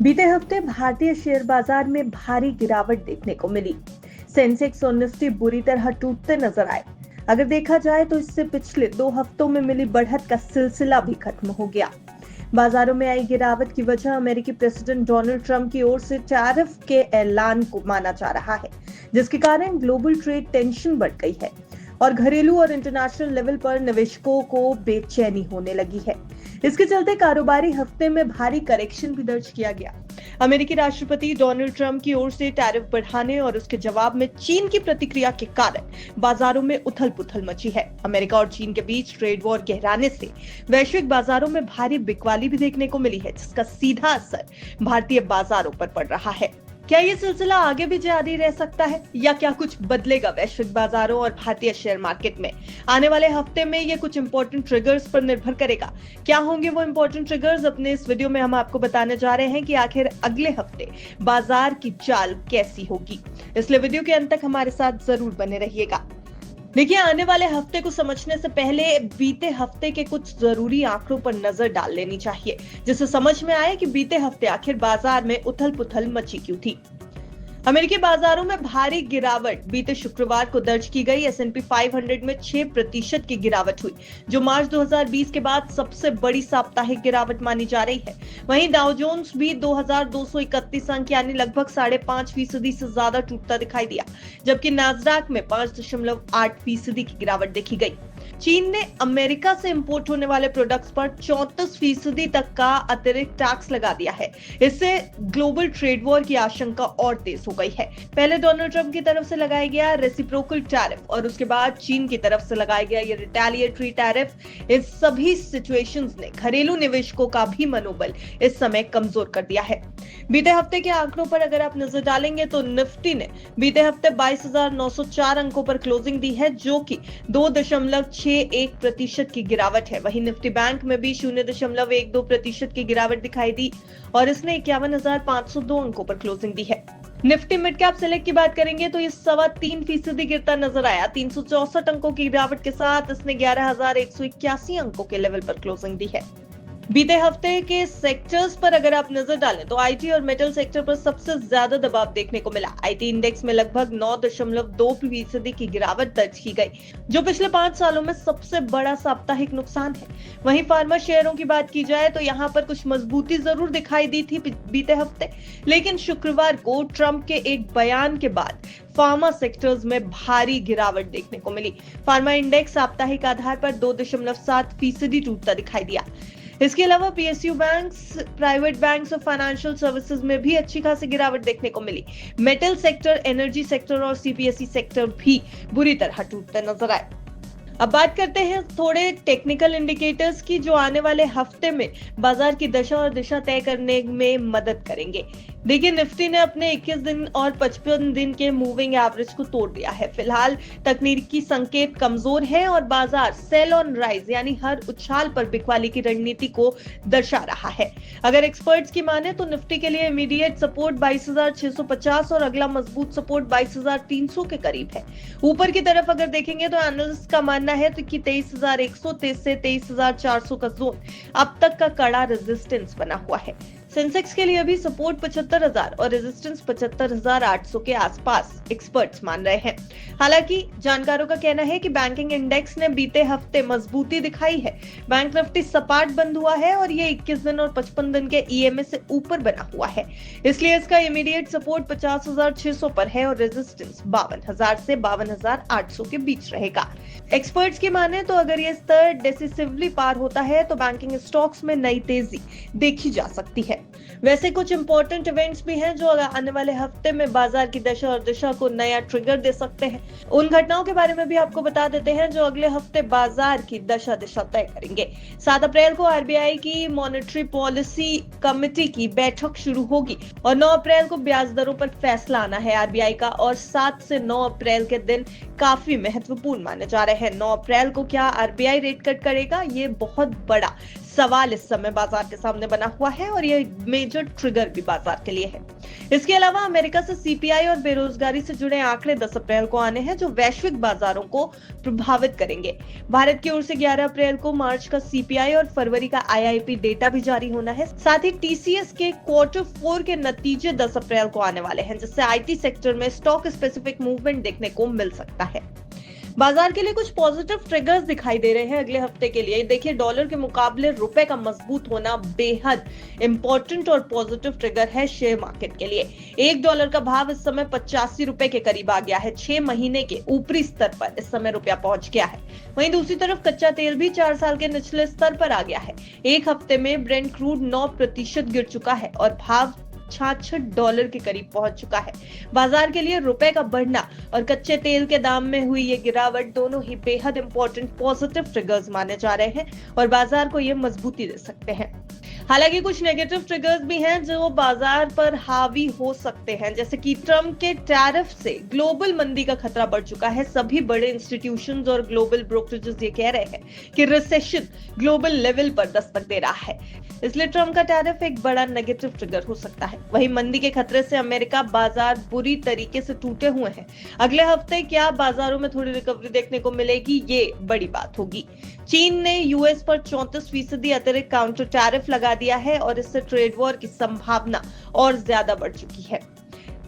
बीते हफ्ते भारतीय शेयर बाजार में भारी गिरावट देखने को मिली। सेंसेक्स और निफ्टी बुरी तरह टूटते नजर आए। अगर देखा जाए तो इससे पिछले 2 हफ्तों में मिली बढ़त का सिलसिला भी खत्म हो गया। बाजारों में आई गिरावट की वजह अमेरिकी प्रेसिडेंट डोनाल्ड ट्रंप की ओर से टैरिफ के ऐलान को माना जा रहा है, जिसके कारण ग्लोबल ट्रेड टेंशन बढ़ गई है और घरेलू और इंटरनेशनल लेवल पर निवेशकों को बेचैनी होने लगी है। इसके चलते कारोबारी हफ्ते में भारी करेक्शन भी दर्ज किया गया। अमेरिकी राष्ट्रपति डोनाल्ड ट्रंप की ओर से टैरिफ बढ़ाने और उसके जवाब में चीन की प्रतिक्रिया के कारण बाजारों में उथल-पुथल मची है। अमेरिका और चीन के बीच ट्रेड वॉर गहराने से वैश्विक बाजारों में भारी बिकवाली भी देखने को मिली है, जिसका सीधा असर भारतीय बाजारों पर पड़ रहा है। क्या ये सिलसिला आगे भी जारी रह सकता है या क्या कुछ बदलेगा वैश्विक बाजारों और भारतीय शेयर मार्केट में? आने वाले हफ्ते में ये कुछ इंपॉर्टेंट ट्रिगर्स पर निर्भर करेगा। क्या होंगे वो इंपॉर्टेंट ट्रिगर्स? अपने इस वीडियो में हम आपको बताने जा रहे हैं कि आखिर अगले हफ्ते बाजार की चाल कैसी होगी। इसलिए वीडियो के अंत तक हमारे साथ जरूर बने रहिएगा। देखिए, आने वाले हफ्ते को समझने से पहले बीते हफ्ते के कुछ जरूरी आंकड़ों पर नजर डाल लेनी चाहिए, जिससे समझ में आए कि बीते हफ्ते आखिर बाजार में उथल-पुथल मची क्यों थी। अमेरिकी बाजारों में भारी गिरावट बीते शुक्रवार को दर्ज की गई। S&P 500 में 6% की गिरावट हुई, जो मार्च 2020 के बाद सबसे बड़ी साप्ताहिक गिरावट मानी जा रही है। वहीं डाउ जोन्स भी 2231 अंक यानी लगभग 5.5% से ज्यादा टूटता दिखाई दिया, जबकि नास्डैक में 5.8% की गिरावट देखी गई। चीन ने अमेरिका से इंपोर्ट होने वाले प्रोडक्ट्स पर 34% तक का अतिरिक्त टैक्स लगा दिया है। इससे ग्लोबल ट्रेड वॉर की आशंका और तेज हो गई है। पहले डोनाल्ड ट्रंप की तरफ से लगाया गया रेसिप्रोकल टैरिफ और उसके बाद चीन की तरफ से लगाया गया ये रिटेलिएटरी टैरिफ, इस सभी सिचुएशंस ने घरेलू निवेशकों का भी मनोबल इस समय कमजोर कर दिया है। बीते हफ्ते के आंकड़ों पर अगर आप नजर डालेंगे तो निफ्टी ने बीते हफ्ते 22,904 अंकों पर क्लोजिंग दी है, जो कि 2.61% की गिरावट है। वहीं निफ्टी बैंक में भी 0.12% की गिरावट दिखाई दी और इसने 51,502 अंकों पर क्लोजिंग दी है। निफ्टी मिड कैप सेलेक्ट की बात करेंगे तो ये 3.25% गिरता नजर आया। 364 अंकों की गिरावट के साथ इसने 11,181 अंकों के लेवल पर क्लोजिंग दी है। बीते हफ्ते के सेक्टर्स पर अगर आप नजर डालें तो आईटी और मेटल सेक्टर पर सबसे ज्यादा दबाव देखने को मिला। आईटी इंडेक्स में लगभग 9.2% की गिरावट दर्ज की गई, जो पिछले 5 सालों में सबसे बड़ा साप्ताहिक नुकसान है। वहीं फार्मा शेयरों की बात की जाए तो यहां पर कुछ मजबूती जरूर दिखाई दी थी बीते हफ्ते, लेकिन शुक्रवार को ट्रंप के एक बयान के बाद फार्मा सेक्टर्स में भारी गिरावट देखने को मिली। फार्मा इंडेक्स साप्ताहिक आधार पर 2.7% टूटता दिखाई दिया। इसके अलावा पीएसयू बैंक्स, प्राइवेट बैंक्स और फाइनेंशियल सर्विसेज में भी अच्छी खासी गिरावट देखने को मिली। मेटल सेक्टर, एनर्जी सेक्टर और सीपीएसई सेक्टर भी बुरी तरह टूटते नजर आए। अब बात करते हैं थोड़े टेक्निकल इंडिकेटर्स की, जो आने वाले हफ्ते में बाजार की दशा और दिशा तय करने में मदद करेंगे। देखिए, निफ्टी ने अपने 21 दिन और 55 दिन के मूविंग एवरेज को तोड़ दिया है। फिलहाल तकनीकी संकेत कमजोर है और बाजार सेल ऑन राइज यानी हर उछाल पर बिकवाली की रणनीति को दर्शा रहा है। अगर एक्सपर्ट्स की माने तो निफ्टी के लिए इमीडिएट सपोर्ट 22,650 और अगला मजबूत सपोर्ट 22,300 के करीब है। ऊपर की तरफ अगर देखेंगे तो एनालिस्ट का मानना है तो कि 23,130 से 23,400 का जोन अब तक का कड़ा रेजिस्टेंस बना हुआ है। सेंसेक्स के लिए भी सपोर्ट 75,000 और रेजिस्टेंस 75,800 के आसपास एक्सपर्ट्स मान रहे हैं। हालांकि जानकारों का कहना है कि बैंकिंग इंडेक्स ने बीते हफ्ते मजबूती दिखाई है। बैंक निफ्टी सपाट बंद हुआ है और ये 21 दिन और 55 दिन के ईएमए से ऊपर बना हुआ है, इसलिए इसका इमीडिएट सपोर्ट 50,600 पर है और रेजिस्टेंस 52,000 से 52,800 के बीच रहेगा। एक्सपर्ट्स की माने तो अगर ये स्तर डिसिसिवली पार होता है तो बैंकिंग स्टॉक्स में नई तेजी देखी जा सकती है। वैसे कुछ इंपॉर्टेंट इवेंट्स भी हैं जो आने वाले हफ्ते में बाजार की दशा और दिशा को नया ट्रिगर दे सकते हैं। उन घटनाओं के बारे में भी आपको बता देते हैं जो अगले हफ्ते बाजार की दशा दिशा तय करेंगे। 7 अप्रैल को आरबीआई की मॉनेटरी पॉलिसी कमेटी की बैठक शुरू होगी और 9 अप्रैल को ब्याज दरों पर फैसला आना है आरबीआई का, और 7 से 9 अप्रैल के दिन काफी महत्वपूर्ण माने जा रहे हैं। 9 अप्रैल को क्या आरबीआई रेट कट करेगा? ये बहुत बड़ा सवाल इस समय बाजार के सामने बना हुआ है और यह मेजर ट्रिगर भी बाजार के लिए है। इसके अलावा अमेरिका से सीपीआई और बेरोजगारी से जुड़े आंकड़े 10 अप्रैल को आने हैं जो वैश्विक बाजारों को प्रभावित करेंगे। भारत की ओर से 11 अप्रैल को मार्च का सीपीआई और फरवरी का आईआईपी डेटा भी जारी होना है। साथ ही टीसीएस के Q4 के नतीजे 10 अप्रैल को आने वाले हैं, जिससे आईटी सेक्टर में स्टॉक स्पेसिफिक मूवमेंट देखने को मिल सकता है। बाजार के लिए कुछ पॉजिटिव ट्रिगर्स दिखाई दे रहे हैं अगले हफ्ते के लिए। देखिए, डॉलर के मुकाबले रुपए का मजबूत होना बेहद इंपॉर्टेंट और पॉजिटिव ट्रिगर है शेयर मार्केट के लिए। $1 का भाव इस समय 85 रुपए के करीब आ गया है। 6 महीने के ऊपरी स्तर पर इस समय रुपया पहुंच गया है। वहीं दूसरी तरफ कच्चा तेल भी 4 साल के निचले स्तर पर आ गया है। एक हफ्ते में ब्रेंट क्रूड 9% गिर चुका है और भाव $66 के करीब पहुंच चुका है। बाजार के लिए रुपए का बढ़ना और कच्चे तेल के दाम में हुई ये गिरावट दोनों ही बेहद इंपॉर्टेंट पॉजिटिव ट्रिगर्स माने जा रहे हैं और बाजार को ये मजबूती दे सकते हैं। हालांकि कुछ नेगेटिव ट्रिगर्स भी हैं जो बाजार पर हावी हो सकते हैं, जैसे कि ट्रम्प के टैरिफ से ग्लोबल मंदी का खतरा बढ़ चुका है। सभी बड़े इंस्टीट्यूशंस और ग्लोबल ब्रोकरेजेस ये कह रहे हैं कि रिसेशन ग्लोबल लेवल पर दस्तक दे रहा है, इसलिए ट्रम्प का टैरिफ एक बड़ा नेगेटिव ट्रिगर हो सकता है। वहीं मंदी के खतरे से अमेरिका बाजार बुरी तरीके से टूटे हुए हैं। अगले हफ्ते क्या बाजारों में थोड़ी रिकवरी देखने को मिलेगी, ये बड़ी बात होगी। चीन ने यूएस पर 34% अतिरिक्त काउंटर टैरिफ लगा दिया है और इससे ट्रेड वॉर की संभावना और ज्यादा बढ़ चुकी है।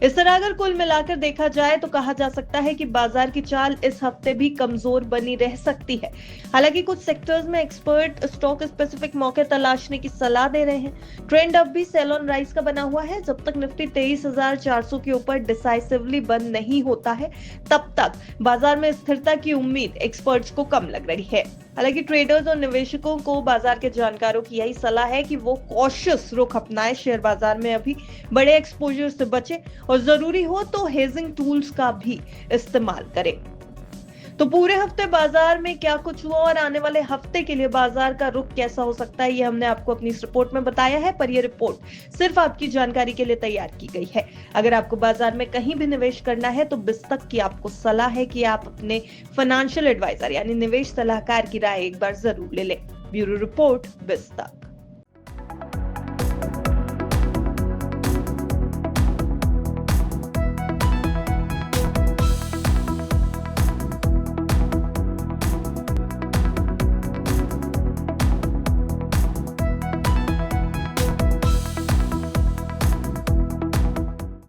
इस तरह अगर कुल मिलाकर देखा जाए तो कहा जा सकता है कि बाजार की चाल इस हफ्ते भी कमजोर बनी रह सकती है। हालांकि कुछ सेक्टर्स में एक्सपर्ट स्टॉक स्पेसिफिक मौके तलाशने की सलाह दे रहे हैं। ट्रेंड अब भी सेल ऑन राइज का बना हुआ है। जब तक निफ्टी 23,400 के ऊपर डिसाइसिवली बंद नहीं होता है, तब तक बाजार में स्थिरता की उम्मीद एक्सपर्ट्स को कम लग रही है। हालांकि ट्रेडर्स और निवेशकों को बाजार के जानकारों की यही सलाह है कि वो कॉशियस रुख अपनाएं। शेयर बाजार में अभी बड़े एक्सपोजर से बचें और जरूरी हो तो हेजिंग टूल्स का भी इस्तेमाल करें। तो पूरे हफ्ते बाजार में क्या कुछ हुआ और आने वाले हफ्ते के लिए बाजार का रुख कैसा हो सकता है, ये हमने आपको अपनी इस रिपोर्ट में बताया है, पर यह रिपोर्ट सिर्फ आपकी जानकारी के लिए तैयार की गई है। अगर आपको बाजार में कहीं भी निवेश करना है तो बिस्तक की आपको सलाह है कि आप अपने फाइनेंशियल एडवाइजर यानी निवेश सलाहकार की राय एक बार जरूर ले लें। Bureau report, बिस्तक।